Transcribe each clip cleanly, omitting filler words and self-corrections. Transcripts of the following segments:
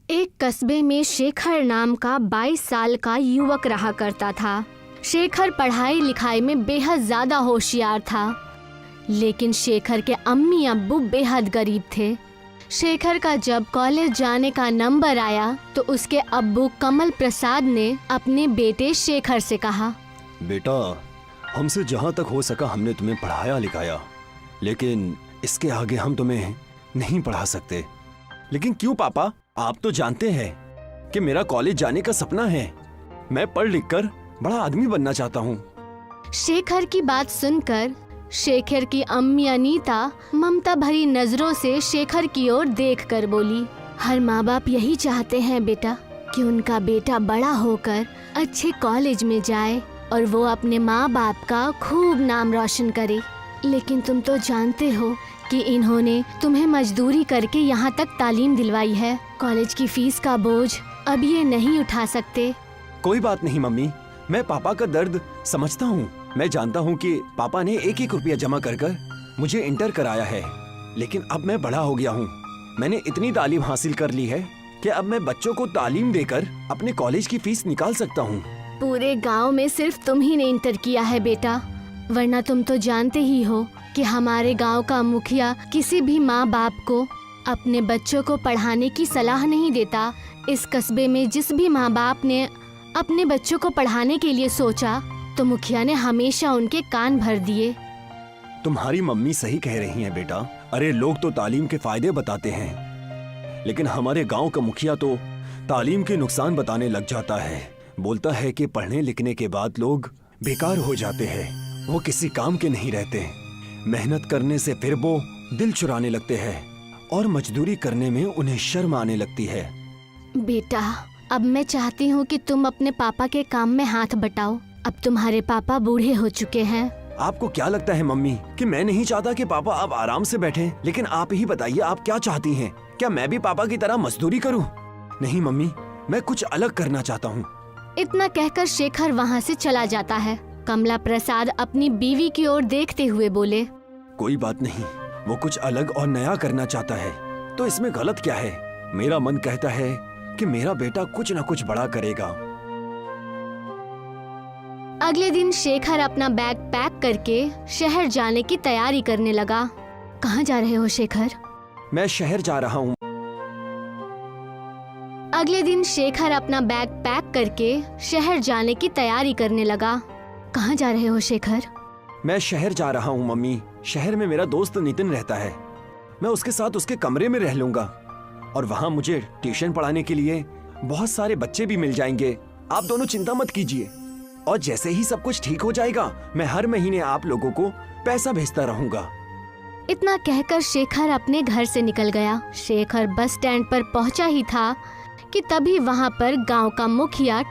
एक कस्बे में शेखर नाम का 22 साल का युवक रहा करता था। शेखर पढ़ाई लिखाई में बेहद ज्यादा होशियार था, लेकिन शेखर के अम्मी अब्बू बेहद गरीब थे। शेखर का जब कॉलेज जाने का नंबर आया तो उसके अब्बू कमल प्रसाद ने अपने बेटे शेखर से कहा, बेटा, हमसे जहाँ तक हो सका हमने तुम्हें पढ़ाया लिखाया, लेकिन इसके आगे हम तुम्हें नहीं पढ़ा सकते। लेकिन क्यों पापा? आप तो जानते हैं कि मेरा कॉलेज जाने का सपना है। मैं पढ़ लिख कर बड़ा आदमी बनना चाहता हूँ। शेखर की बात सुनकर शेखर की अम्मी अनीता ममता भरी नजरों से शेखर की ओर देखकर बोली, हर माँ बाप यही चाहते हैं बेटा कि उनका बेटा बड़ा होकर अच्छे कॉलेज में जाए और वो अपने माँ बाप का खूब नाम रोशन करे। लेकिन तुम तो जानते हो कि इन्होंने तुम्हें मजदूरी करके यहाँ तक तालीम दिलवाई है। कॉलेज की फीस का बोझ अब ये नहीं उठा सकते। कोई बात नहीं मम्मी, मैं पापा का दर्द समझता हूँ। मैं जानता हूँ कि पापा ने एक एक रुपया जमा कर कर मुझे इंटर कराया है, लेकिन अब मैं बड़ा हो गया हूँ। मैंने इतनी तालीम हासिल कर ली है कि अब मैं बच्चों को तालीम देकर अपने कॉलेज की फीस निकाल सकता हूँ। पूरे गांव में सिर्फ तुम ही ने इंटर किया है बेटा, वरना तुम तो जानते ही हो कि हमारे गांव का मुखिया किसी भी माँ बाप को अपने बच्चों को पढ़ाने की सलाह नहीं देता। इस कस्बे में जिस भी माँ बाप ने अपने बच्चों को पढ़ाने के लिए सोचा तो मुखिया ने हमेशा उनके कान भर दिए। तुम्हारी मम्मी सही कह रही हैं बेटा। अरे लोग तो तालीम के फायदे बताते हैं, लेकिन हमारे गांव का मुखिया तो तालीम के नुकसान बताने लग जाता है। बोलता है कि पढ़ने लिखने के बाद लोग बेकार हो जाते हैं, वो किसी काम के नहीं रहते। मेहनत करने से फिर वो दिल चुराने लगते हैं और मजदूरी करने में उन्हें शर्म आने लगती है। बेटा, अब मैं चाहती हूँ कि तुम अपने पापा के काम में हाथ बटाओ। अब तुम्हारे पापा बूढ़े हो चुके हैं। आपको क्या लगता है मम्मी कि मैं नहीं चाहता कि पापा अब आराम से बैठें? लेकिन आप ही बताइए, आप क्या चाहती हैं? क्या मैं भी पापा की तरह मजदूरी करूं? नहीं मम्मी, मैं कुछ अलग करना चाहता हूं। इतना कहकर शेखर वहाँ से चला जाता है। कमला प्रसाद अपनी बीवी की ओर देखते हुए बोले, कोई बात नहीं, वो कुछ अलग और नया करना चाहता है तो इसमें गलत क्या है? मेरा मन कहता है कि मेरा बेटा कुछ न कुछ बड़ा करेगा। अगले दिन शेखर अपना बैग पैक करके शहर जाने की तैयारी करने लगा। कहाँ जा रहे हो शेखर? मैं शहर जा रहा हूँ। अगले दिन शेखर अपना बैग पैक करके शहर जाने की तैयारी करने लगा। कहाँ जा रहे हो शेखर? मैं शहर जा रहा हूँ मम्मी। शहर में मेरा दोस्त नितिन रहता है। मैं उसके साथ उसके कमरे में रह लूंगा और वहाँ मुझे ट्यूशन पढ़ाने के लिए बहुत सारे बच्चे भी मिल जाएंगे। आप दोनों चिंता मत कीजिए, और जैसे ही सब कुछ ठीक हो जाएगा मैं हर महीने आप लोगों को पैसा भेजता रहूंगा। इतना कहकर शेखर अपने घर से निकल गया। शेखर बस स्टैंड पर पहुंचा ही था कि तभी वहां पर गांव का मुखिया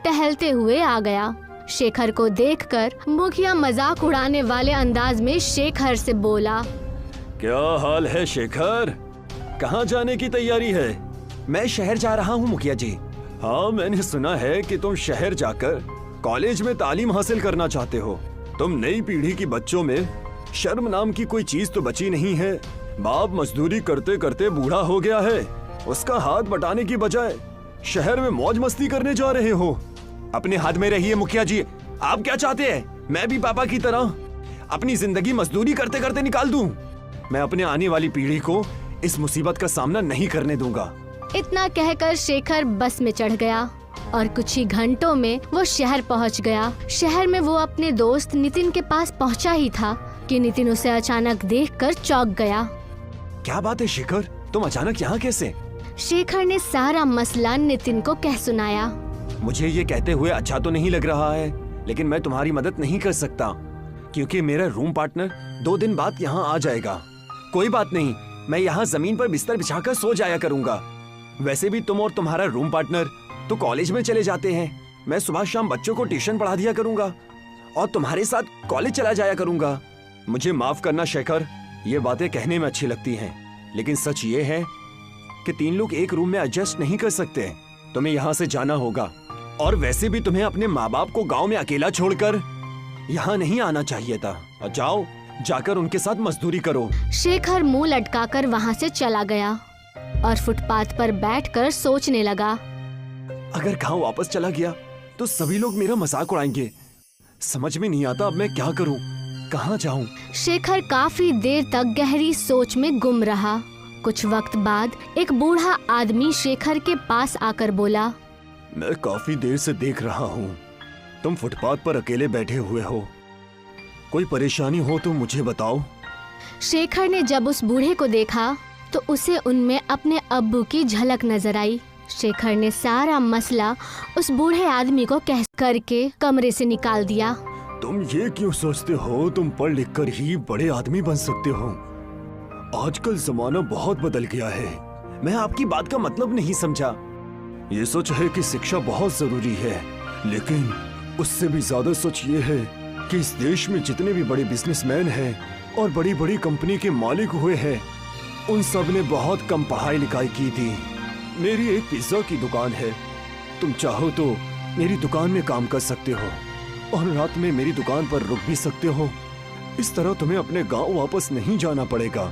टहलते हुए आ गया। शेखर को देखकर मुखिया मजाक उड़ाने वाले अंदाज में शेखर से बोला, क्या हाल है शेखर? कहाँ जाने की तैयारी है? मैं शहर जा रहा हूँ मुखिया जी। हाँ, मैंने सुना है कि तुम शहर जाकर कॉलेज में तालीम हासिल करना चाहते हो। तुम नई पीढ़ी की बच्चों में शर्म नाम की कोई चीज तो बची नहीं है। बाप मजदूरी करते करते बूढ़ा हो गया है, उसका हाथ बटाने की बजाय शहर में मौज मस्ती करने जा रहे हो। अपने हाथ में रहिए मुखिया जी। आप क्या चाहते हैं? मैं भी पापा की तरह अपनी जिंदगी मजदूरी करते करते निकाल दूं? मैं अपने आने वाली पीढ़ी को इस मुसीबत का सामना नहीं करने दूंगा। इतना कहकर शेखर बस में चढ़ गया और कुछ ही घंटों में वो शहर पहुंच गया। शहर में वो अपने दोस्त नितिन के पास पहुंचा ही था कि नितिन उसे अचानक देखकर चौंक गया। क्या बात है शेखर, तुम अचानक यहाँ कैसे? शेखर ने सारा मसला नितिन को कह सुनाया। मुझे ये कहते हुए अच्छा तो नहीं लग रहा है, लेकिन मैं तुम्हारी मदद नहीं कर सकता क्योंकि मेरा रूम पार्टनर 2 दिन बाद यहाँ आ जाएगा। कोई बात नहीं, मैं यहाँ जमीन पर बिस्तर बिछाकर सो जाया करूंगा। वैसे भी तुम और तुम्हारा रूम पार्टनर तो कॉलेज में चले जाते हैं। मैं सुबह शाम बच्चों को ट्यूशन पढ़ा दिया करूंगा और तुम्हारे साथ कॉलेज चला जाया करूंगा। मुझे माफ करना शेखर, ये बातें कहने में अच्छी लगती हैं, लेकिन सच ये है कि 3 लोग एक रूम में एडजस्ट नहीं कर सकते। तुम्हें यहाँ से जाना होगा, और वैसे भी तुम्हें अपने माँ बाप को गाँव में अकेला छोड़कर यहाँ नहीं आना चाहिए था। जाओ, जाकर उनके साथ मजदूरी करो। शेखर मुंह लटकाकर वहाँ से चला गया और फुटपाथ पर बैठकर सोचने लगा। अगर गांव वापस चला गया तो सभी लोग मेरा मजाक उड़ाएंगे। समझ में नहीं आता अब मैं क्या करूं, कहां जाऊं। शेखर काफी देर तक गहरी सोच में गुम रहा। कुछ वक्त बाद एक बूढ़ा आदमी शेखर के पास आकर बोला, मैं काफी देर से देख रहा हूँ तुम फुटपाथ पर अकेले बैठे हुए हो। कोई परेशानी हो तो मुझे बताओ। शेखर ने जब उस बूढ़े को देखा तो उसे उनमें अपने अब्बू की झलक नजर आई। शेखर ने सारा मसला उस बूढ़े आदमी को कह करके कमरे से निकाल दिया। तुम ये क्यों सोचते हो तुम पढ़ लिख कर ही बड़े आदमी बन सकते हो? आजकल जमाना बहुत बदल गया है। मैं आपकी बात का मतलब नहीं समझा। ये सच है कि शिक्षा बहुत जरूरी है, लेकिन उससे भी ज्यादा सच ये है कि इस देश में जितने भी बड़े बिजनेसमैन हैं और बड़ी बड़ी कंपनी के मालिक हुए हैं, उन सब ने बहुत कम पढ़ाई लिखाई की थी। मेरी एक पिज्जा की दुकान है। तुम चाहो तो मेरी दुकान में काम कर सकते हो और रात में मेरी दुकान पर रुक भी सकते हो। इस तरह तुम्हें अपने गांव वापस नहीं जाना पड़ेगा।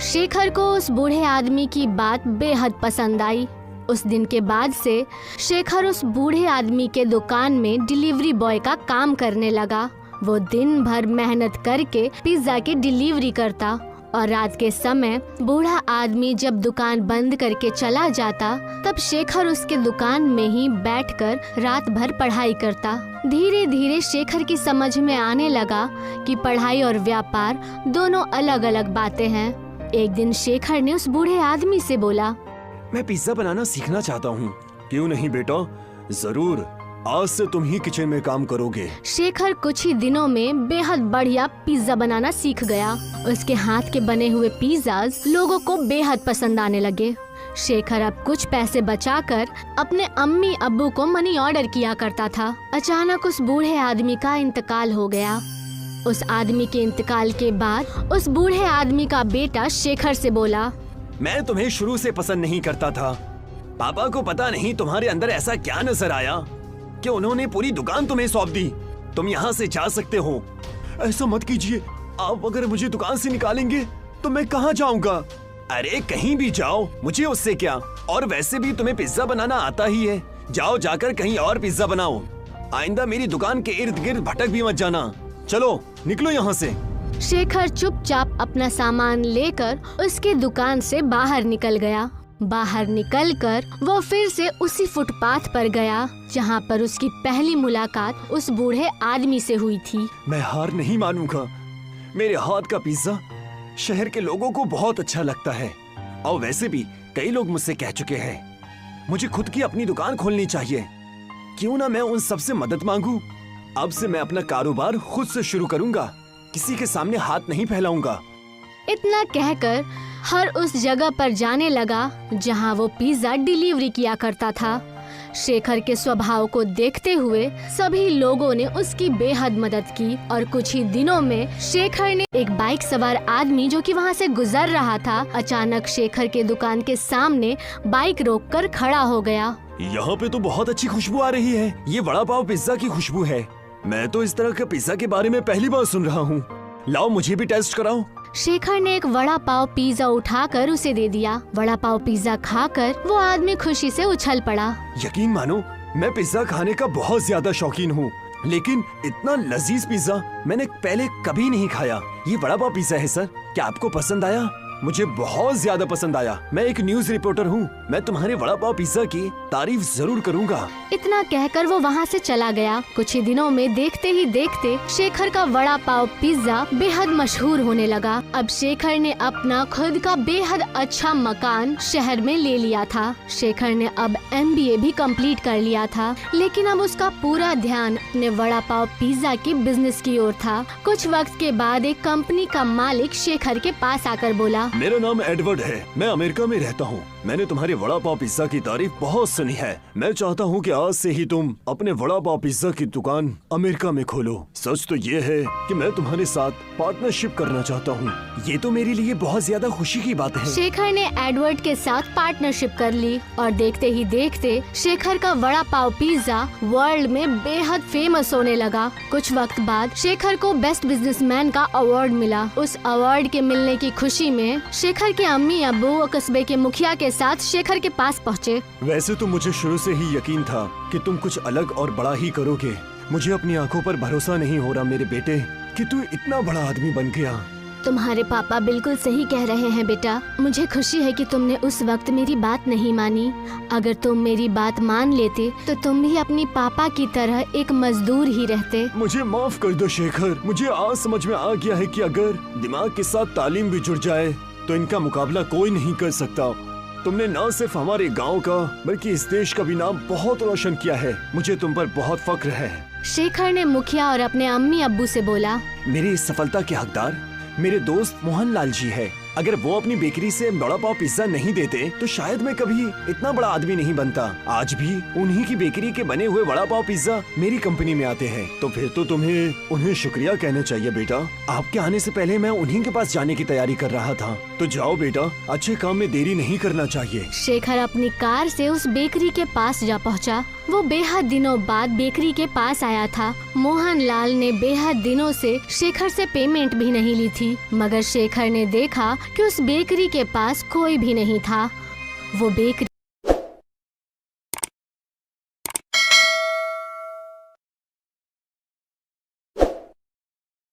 शेखर को उस बूढ़े आदमी की बात बेहद पसंद आई। उस दिन के बाद से शेखर उस बूढ़े आदमी के दुकान में डिलीवरी बॉय का काम करने लगा। वो दिन भर मेहनत करके पिज्जा की डिलीवरी करता और रात के समय बूढ़ा आदमी जब दुकान बंद करके चला जाता तब शेखर उसके दुकान में ही बैठकर रात भर पढ़ाई करता। धीरे धीरे शेखर की समझ में आने लगा कि पढ़ाई और व्यापार दोनों अलग अलग बातें हैं। एक दिन शेखर ने उस बूढ़े आदमी से बोला, मैं पिज्जा बनाना सीखना चाहता हूँ। क्यों नहीं बेटा, जरूर, आज से तुम ही किचन में काम करोगे। शेखर कुछ ही दिनों में बेहद बढ़िया पिज्जा बनाना सीख गया। उसके हाथ के बने हुए पिज्जाज लोगों को बेहद पसंद आने लगे। शेखर अब कुछ पैसे बचाकर अपने अम्मी अब्बू को मनी ऑर्डर किया करता था। अचानक उस बूढ़े आदमी का इंतकाल हो गया। उस आदमी के इंतकाल के बाद उस बूढ़े आदमी का बेटा शेखर से बोला, मैं तुम्हें शुरू से पसंद नहीं करता था। पापा को पता नहीं तुम्हारे अंदर ऐसा क्या नजर आया कि उन्होंने पूरी दुकान तुम्हें सौंप दी। तुम यहाँ से जा सकते हो। ऐसा मत कीजिए, आप अगर मुझे दुकान से निकालेंगे तो मैं कहाँ जाऊँगा? अरे कहीं भी जाओ, मुझे उससे क्या। और वैसे भी तुम्हें पिज्जा बनाना आता ही है। जाओ जाकर कहीं और पिज्जा बनाओ। आइंदा मेरी दुकान के इर्द गिर्द भटक भी मत जाना। चलो निकलो यहाँ से। शेखर चुपचाप अपना सामान लेकर उसके दुकान से बाहर निकल गया। बाहर निकलकर वो फिर से उसी फुटपाथ पर गया जहाँ पर उसकी पहली मुलाकात उस बूढ़े आदमी से हुई थी। मैं हार नहीं मानूंगा। मेरे हाथ का पिज्जा शहर के लोगों को बहुत अच्छा लगता है और वैसे भी कई लोग मुझसे कह चुके हैं मुझे खुद की अपनी दुकान खोलनी चाहिए। क्यों ना मैं उन सबसे मदद मांगू। अब से मैं अपना कारोबार खुद से शुरू करूंगा, किसी के सामने हाथ नहीं फैलाऊंगा। इतना कहकर हर उस जगह पर जाने लगा जहां वो पिज्जा डिलीवरी किया करता था। शेखर के स्वभाव को देखते हुए सभी लोगों ने उसकी बेहद मदद की और कुछ ही दिनों में शेखर ने एक बाइक सवार आदमी जो कि वहां से गुजर रहा था, अचानक शेखर के दुकान के सामने बाइक रोककर खड़ा हो गया। यहाँ पे तो बहुत अच्छी खुशबू आ रही है। ये वड़ा पाव पिज्जा की खुशबू है। मैं तो इस तरह के पिज्जा के बारे में पहली बार सुन रहा हूँ। लाओ मुझे भी टेस्ट कराओ। शेखर ने एक वड़ा पाव पिज्जा उठाकर उसे दे दिया। वड़ा पाव पिज्जा खाकर वो आदमी खुशी से उछल पड़ा। यकीन मानो, मैं पिज्जा खाने का बहुत ज्यादा शौकीन हूँ, लेकिन इतना लजीज पिज्जा मैंने पहले कभी नहीं खाया। ये वड़ा पाव पिज्जा है सर, क्या आपको पसंद आया? मुझे बहुत ज्यादा पसंद आया। मैं एक न्यूज रिपोर्टर हूँ, मैं तुम्हारे वड़ा पाव पिज्जा की तारीफ जरूर करूँगा। इतना कहकर वो वहाँ से चला गया। कुछ ही दिनों में देखते ही देखते शेखर का वड़ा पाव पिज्जा बेहद मशहूर होने लगा। अब शेखर ने अपना खुद का बेहद अच्छा मकान शहर में ले लिया था। शेखर ने अब MBA भी कंप्लीट कर लिया था, लेकिन अब उसका पूरा ध्यान अपने वड़ा पाव पिज्जा की बिजनेस की ओर था। कुछ वक्त के बाद एक कंपनी का मालिक शेखर के पास आकर बोला, मेरा नाम एडवर्ड है, मैं अमेरिका में रहता हूँ। मैंने तुम्हारे वड़ा पाव पिज्जा की तारीफ बहुत सुनी है। मैं चाहता हूँ कि आज से ही तुम अपने वड़ा पाव पिज्जा की दुकान अमेरिका में खोलो। सच तो ये है कि मैं तुम्हारे साथ पार्टनरशिप करना चाहता हूँ। ये तो मेरे लिए बहुत ज्यादा खुशी की बात है। शेखर ने एडवर्ड के साथ पार्टनरशिप कर ली और देखते ही देखते शेखर का वड़ा पाव पिज्जा वर्ल्ड में बेहद फेमस होने लगा। कुछ वक्त बाद शेखर को बेस्ट बिजनेसमैन का अवार्ड मिला। उस अवार्ड के मिलने की खुशी में शेखर के अम्मी अब्बू और कस्बे के मुखिया के साथ शेखर के पास पहुँचे। वैसे तो मुझे शुरू से ही यकीन था कि तुम कुछ अलग और बड़ा ही करोगे। मुझे अपनी आंखों पर भरोसा नहीं हो रहा मेरे बेटे कि तू इतना बड़ा आदमी बन गया। तुम्हारे पापा बिल्कुल सही कह रहे हैं बेटा। मुझे खुशी है कि तुमने उस वक्त मेरी बात नहीं मानी। अगर तुम मेरी बात मान लेते तो तुम भी अपनी पापा की तरह एक मजदूर ही रहते। मुझे माफ कर दो शेखर। मुझे आज समझ में आ गया है कि अगर दिमाग के साथ तालीम भी जुड़ जाए तो इनका मुकाबला कोई नहीं कर सकता। तुमने न सिर्फ हमारे गांव का बल्कि इस देश का भी नाम बहुत रोशन किया है। मुझे तुम पर बहुत फक्र है। शेखर ने मुखिया और अपने अम्मी अब्बू से बोला, मेरी इस सफलता के हकदार मेरे दोस्त मोहन लाल जी है। अगर वो अपनी बेकरी से बड़ा पाव पिज्जा नहीं देते तो शायद मैं कभी इतना बड़ा आदमी नहीं बनता। आज भी उन्हीं की बेकरी के बने हुए बड़ा पाव पिज्जा मेरी कंपनी में आते हैं। तो फिर तो तुम्हें उन्हें शुक्रिया कहना चाहिए बेटा। आपके आने से पहले मैं उन्हीं के पास जाने की तैयारी कर रहा था। तो जाओ बेटा, अच्छे काम में देरी नहीं करना चाहिए। शेखर अपनी कार से उस बेकरी के पास जा पहुंचा। वो बेहद दिनों बाद बेकरी के पास आया था। मोहन लाल ने बेहद दिनों से शेखर से पेमेंट भी नहीं ली थी, मगर शेखर ने देखा कि उस बेकरी के पास कोई भी नहीं था। वो बेकरी